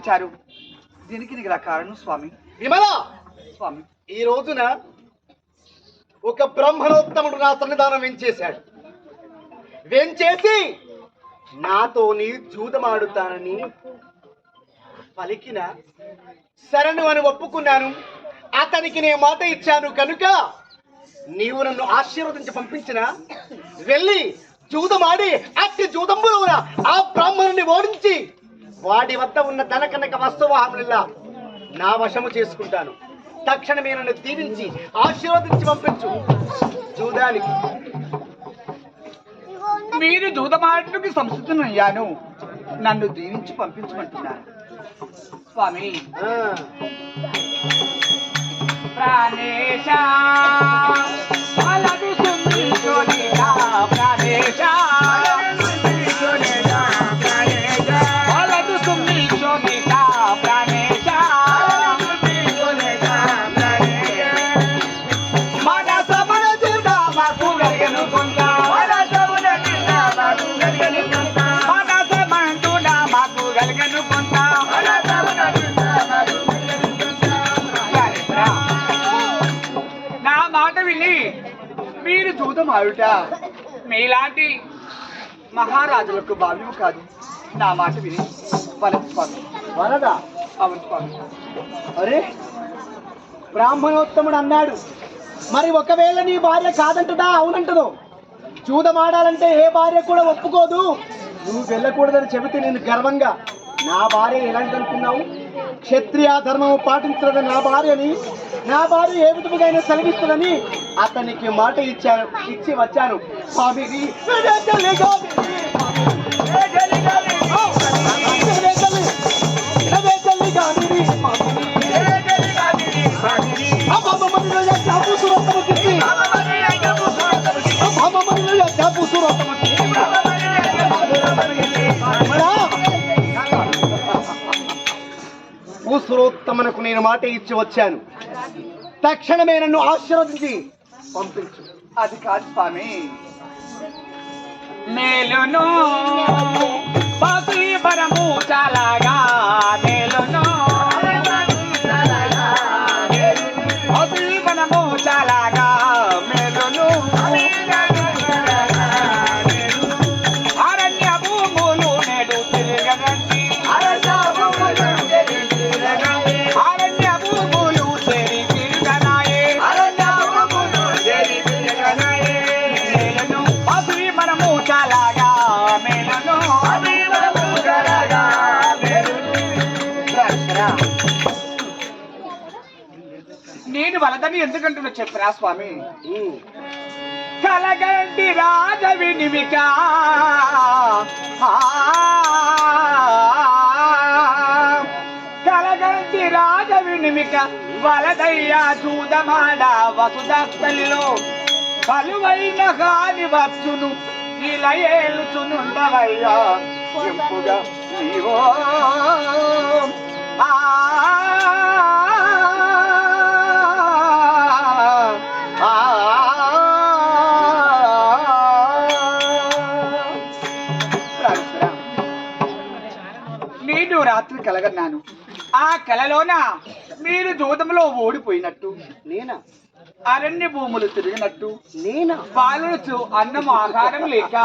ఇచ్చారు. దీనికి గల కారణం స్వామి. విమల స్వామి, ఈ రోజున ఒక బ్రహ్మణోత్తముడు నా సన్నిధానం వెంచేశాడు. వెంచేసి నాతోని జూదమాడుతానని పలికిన శరణు అని ఒప్పుకున్నాను. అతనికి నేను మాట ఇచ్చాను కనుక నీవు నన్ను ఆశీర్వదించి పంపించిన వెళ్ళి జూదమాడి అట్టి జూదంబులో ఆ బ్రాహ్మణుని ఓడించి వాడి వద్ద ఉన్న ధన కనక వస్తువాహములలా నా వశము చేసుకుంటాను. తక్షణమే నన్ను దీవించి ఆశీర్వదించి పంపించు జూదానికి. మీరు జూదమాటకి సంసిద్ధనయ్యాను. నన్ను దీవించి పంపించమంటున్నారు స్వామి. ప్రాణేశ అలదు సుమిషోనిగా ప్రాణేశ అలదు సుమిషోనిగా ప్రాణేశ మనస మనసుగా మాకు గలిగను కొంత మనస మంటుడా మాకు గలిగను కొంత నా మాట విని మీరు జూదం ఆడుట మీలాంటి మహారాజులకు భావ్యం కాదు. నా మాట విని వలదు స్వామి. వరదా? అవును స్వామి. అరే, బ్రాహ్మణోత్తముడు అన్నాడు. మరి ఒకవేళ నీ భార్య కాదంటదా అవునంటదో? చూదమాడాలంటే ఏ భార్య కూడా ఒప్పుకోదు. నువ్వు వెళ్ళకూడదని చెబితే నేను గర్వంగా నా భార్య ఎలాంటి అనుకున్నావు? క్షత్రియ ధర్మము పాటించడం నా భార్యని, నా భార్య ఏ విధముగా సెలవిస్తుందని అతనికి మాట ఇచ్చి వచ్చాను. స్వామికి పూసురోత్తమనకు నేను మాట ఇచ్చి వచ్చాను. తక్షణమే నన్ను ఆశీర్వదించి పంపించు. అది కాదు స్వామి. మేలును పరము చాలాగా మేలును మనము చాలాగా మేలును అరణ్య భూములు నేడు తిరగనండి అరణ్య భూములు చేరి తిరగనాయే మేలును పసి మనము చాలాగా మేలును నేను వలదని ఎందుకంటున్నా చెప్పరా స్వామి. కలగంటి రాజ వినివిక కలగంటి రాజ వినిమిక వలదయ్యా చూదమాడ వసుదస్తలిలో కలువైన హాని వచ్చును ఇలా ఏలుచునుండవయ్యా ఎంపుగా నీవో నేను రాత్రి కలగన్నాను. ఆ కలలోన మీరు జూదంలో ఓడిపోయినట్టు, నేనా? అరణ్య భూములు తిరిగినట్టు, నేనా? పాలు అన్నం ఆహారం లేక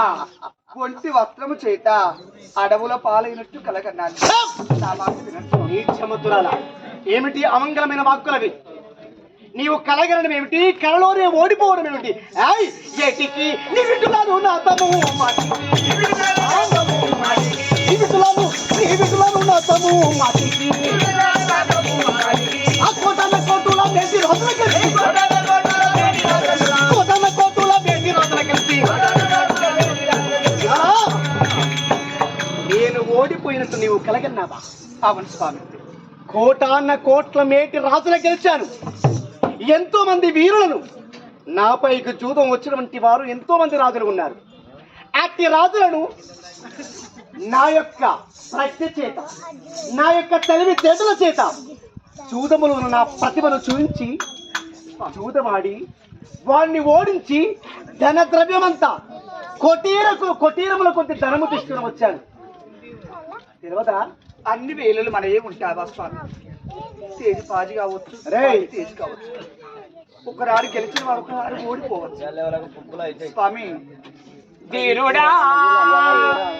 ఒంటి వస్త్రము చేత అడవుల పాలైనట్టు కలగన్నాను. నా మాట వినండి. నీచమతురాల, ఏమిటి అమంగళమైన వాక్కులవి? నీవు కలగడం ఏమిటి? కలలోనే ఓడిపోవడం ఏమిటి? ఏటికి నీ విటులను నా తము నేను ఓడిపోయినట్టు నీవు కలగన్నావా? అవును స్వామి. కోటాన్న కోట్ల మేటి రాజుల గెలిచాను. ఎంతో మంది వీరులను, నాపైకి జూదం వచ్చినటువంటి వారు ఎంతో మంది రాజులు ఉన్నారు. అట్టి రాజులను నా యొక్క ప్రజ్ఞ చేత, నా యొక్క తెలివి చేతుల చేత జూదములో నా ప్రతిభను చూపించి జూదమాడి వాడిని ఓడించి ధన ద్రవ్యమంతా కొటీరముల కొద్ది ధనము తీసుకుని వచ్చాను. తెలియదా? అన్ని వేళలు మనయే ఉంటావా స్వామి? తేజి పాజి కావచ్చు, రేయ్. తేజి కావచ్చు. ఒకరాడు గెలిచిన వాడు ఒకరాడు ఓడిపోవచ్చు స్వామి. ధీరుడా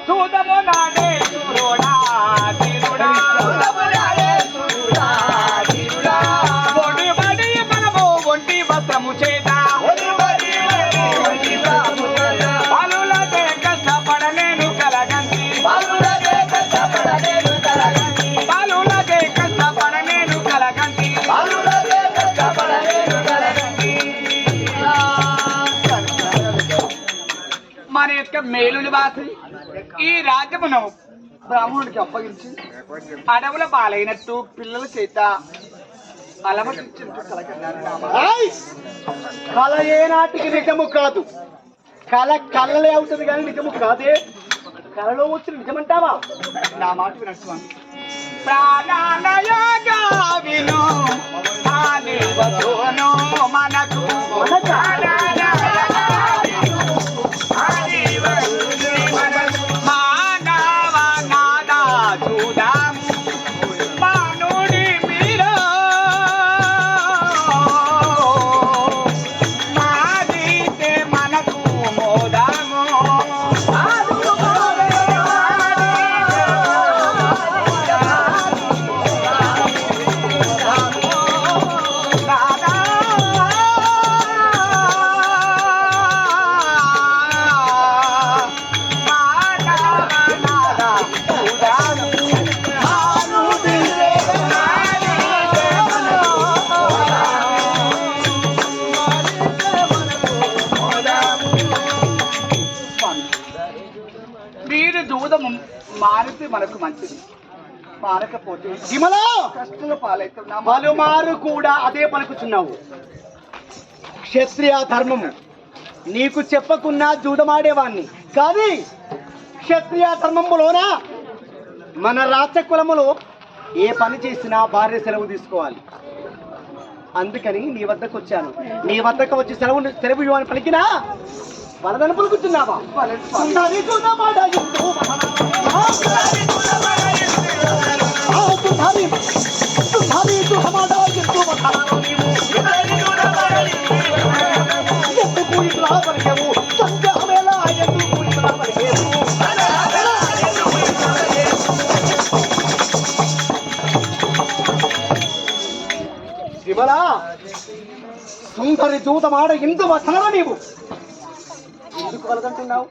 చూదము నాడే చూరుడా, ధీరుడా చూదము నాడే చూరుడా, ధీరుడా ఒడి బడి మనము ఒంటి వస్త్రము చేత పలులకే కష్టపడలేను కలగంటి, పలులకే కష్టపడలేను కలగంటి, పలులకే కష్టపడలేను కలగంటి, పలులకే కష్టపడలేను కలగంటి. మన యొక్క మేలు నివాసి ఈ రాజ్యమును బ్రాహ్మణుడికి అప్పగించి అడవుల పాలైనట్టు పిల్లల చేత అలమటించినట్టు కలగన్నారు. ఏయ్! కళ ఏనాటికి నిజము కాదు. కళ కళ్ళలే అవుతుంది కానీ నిజము కాదే. కళలో వచ్చిన నిజమంటావా? నా మాట వినట్టు ప్రాణాలయగా విను ఆని వధువును మనకు మానవ నాదా చూడాము మానుడి మీరు మాదితే మనకు మోదాము మీరు దూదము మారితే మనకు మంచిది, మారకపోతే విమలా కష్టాల పాలవుతాం. పలుమారు కూడా అదే పలుకుతున్నావు. క్షత్రియ ధర్మము నీకు చెప్పకున్నా జూదమాడేవాణ్ణి కానీ క్షత్రియ ధర్మములోన మన రాచకులములో ఏ పని చేసినా భార్య సెలవు తీసుకోవాలి. అందుకని నీ వద్దకు వచ్చాను. నీ వద్దకు వచ్చి సెలవు ఇవ్వని పలికినా వరదను పలుకుతున్నావా? సుందరి జూదమాడ ఎంతో విమలా సుందరి దూతమాడ ఎందు వసనరా నీవు ఎందుకు వలదంటున్నావు?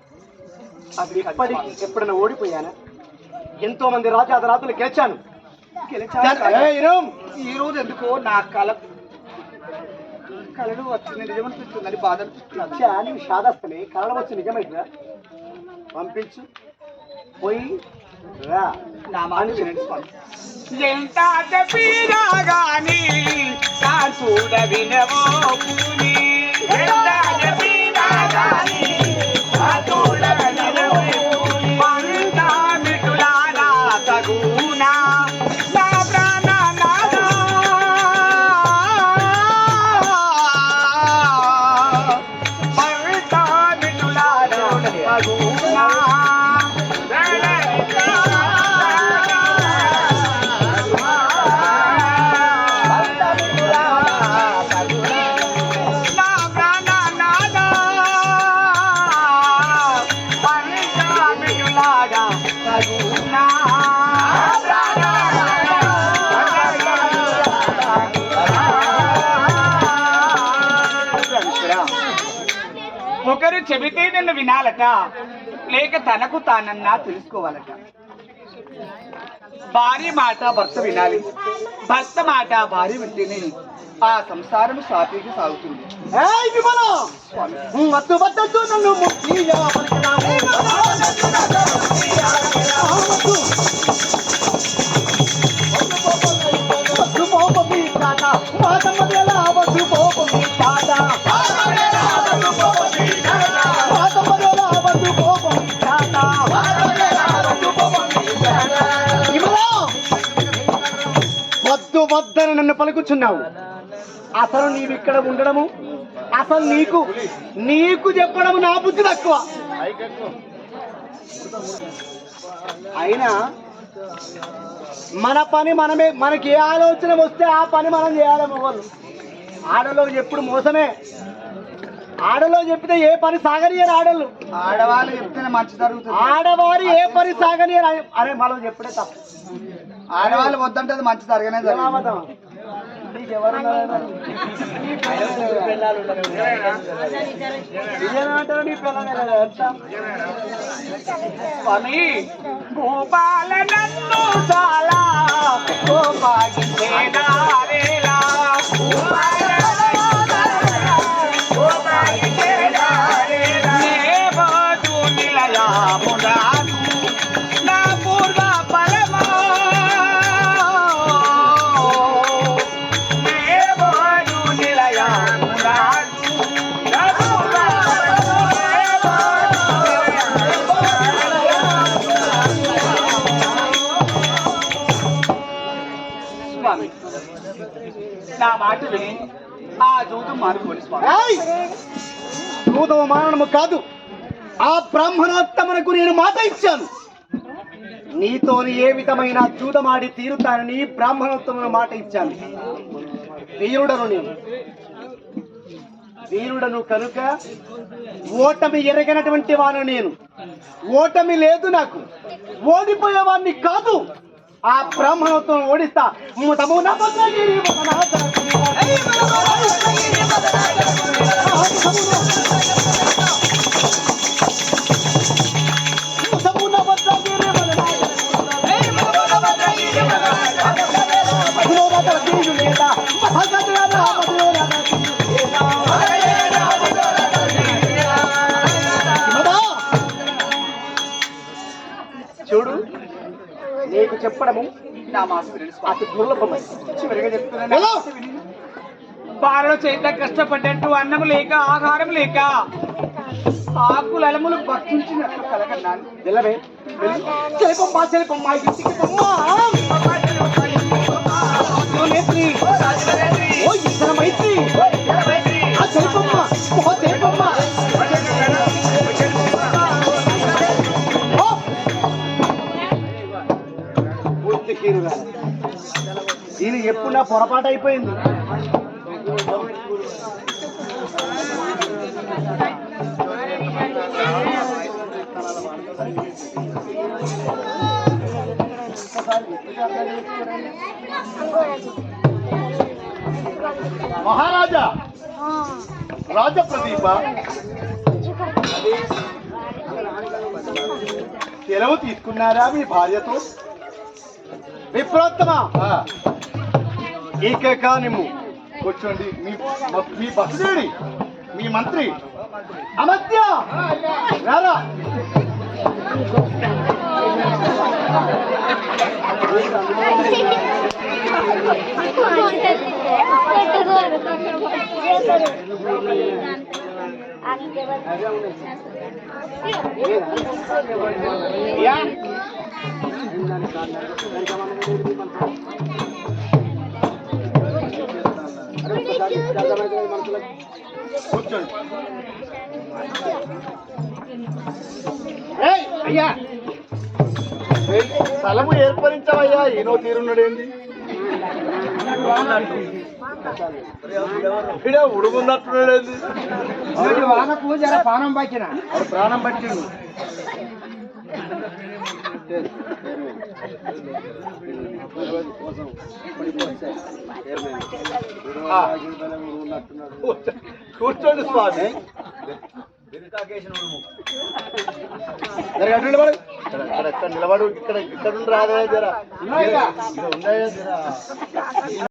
అది ఇప్పటికి ఎప్పుడైనా ఓడిపోయానా? ఎంతో మంది రాజాదరాతులు గెలిచాను. ఈ రోజు ఎందుకో నా కళలు వచ్చింది నిజమనిపిస్తుందని బాధ అనిపిస్తుంది. నీవు షాదస్తనే కళలు వచ్చి నిజమైందా? పంపించు పోయి రా. నా మాట వినండి స్వామి. ఎంత చెప్పినా గాని చూడ వినవో పూని, ఎంత చెప్పినా గాని చూడ వినవో పూని, పంట మిటులారా తగునా నా ప్రాణ నాదా పంట మిటులారా తగునా ఒకరు చెబితే నన్ను వినాలట, లేక తనకు తానన్నా తెలుసుకోవాలట. భార్య మాట భర్త వినాలి, భర్త మాట భార్య వింటేనే ఆ సంసారం సాఫీగా సాగుతుంది. వద్దు వద్దని నన్ను పలుకుచున్నావు. అసలు నీవు ఇక్కడ ఉండడము, అసలు నీకు చెప్పడము నా బుద్ధి తక్కువ. అయినా మన పని మనమే, మనకి ఏ ఆలోచన వస్తే ఆ పని మనం చేయాలి. మొగలు ఆడలోకి ఎప్పుడు మోసమే. ఆడలో చెప్తే ఏ పని సాగనియరు ఆడళ్ళు. ఆడవాళ్ళు చెప్తేనే మంచి జరుగుతుంది. ఆడవారు ఏ పని సాగనియరు. అరే మనం చెప్పుడే తప్ప. ఆడవాళ్ళు వద్దంటే అది మంచి జరగనే జరగదు. స్వామి గోపాల నన్ను చాలా గోపాగించేదారేలా. నా మాట విని ఆ జూదం మానుకోండి స్వామి. జూదం మానము కాదు, ఆ బ్రాహ్మణోత్తమునకు నేను మాట ఇచ్చాను. నీతోని ఏ విధమైన జూదమాడి తీరుతానని బ్రాహ్మణోత్తమున మాట ఇచ్చాను. వీరుడను నేను, వీరుడను కనుక ఓటమి ఎరగనటువంటి వాను నేను. ఓటమి లేదు నాకు, ఓడిపోయేవాడిని కాదు. ఆ బ్రాహ్మణోత్వం ఓడిస్తా. చూడు, నీకు చెప్పడము నా మాట వినండి స్వామి. అతి దుర్లభమై. చివరిగా చెప్తున్నాను. బాలలో చేత కష్టపడ్డట్టు అన్నం లేక ఆహారం లేక ఆకులు అలములు భక్షించినట్లు కలగన్నాను. వెళ్ళవే, చెలిపమ్మా చెలిపమ్మా ఇంటికి పొమ్మా. మైత్రి ఓ ఇద్దరు మైత్రి చెలిపమ్మా చెలిపమ్మా. దీని ఎప్పుడు నా పొరపాటు అయిపోయింది. మహారాజా రాజప్రదీప, సెలవు తీసుకున్నారా మీ భార్యతో? విప్రోత్తమ, ఇక కానిమ్ము. కూర్చోండి. మీ బసుదేడి, మీ మంత్రి అమత్య రారా. కూర్చోండి. అయ్యా స్థలము ఏర్పరించవయ్యా. ఈనో తీరున్నాడేంది? ఉడుగున్నట్టున్నాడేంది? వానకు జర ప్రాణం పట్టిన ప్రాణం పట్టిండు. కూర్చోండి స్వామి. నిలబడు. ఇక్కడ నిలబడు. ఇక్కడ రాదా జరా ఉన్నాయా జరా.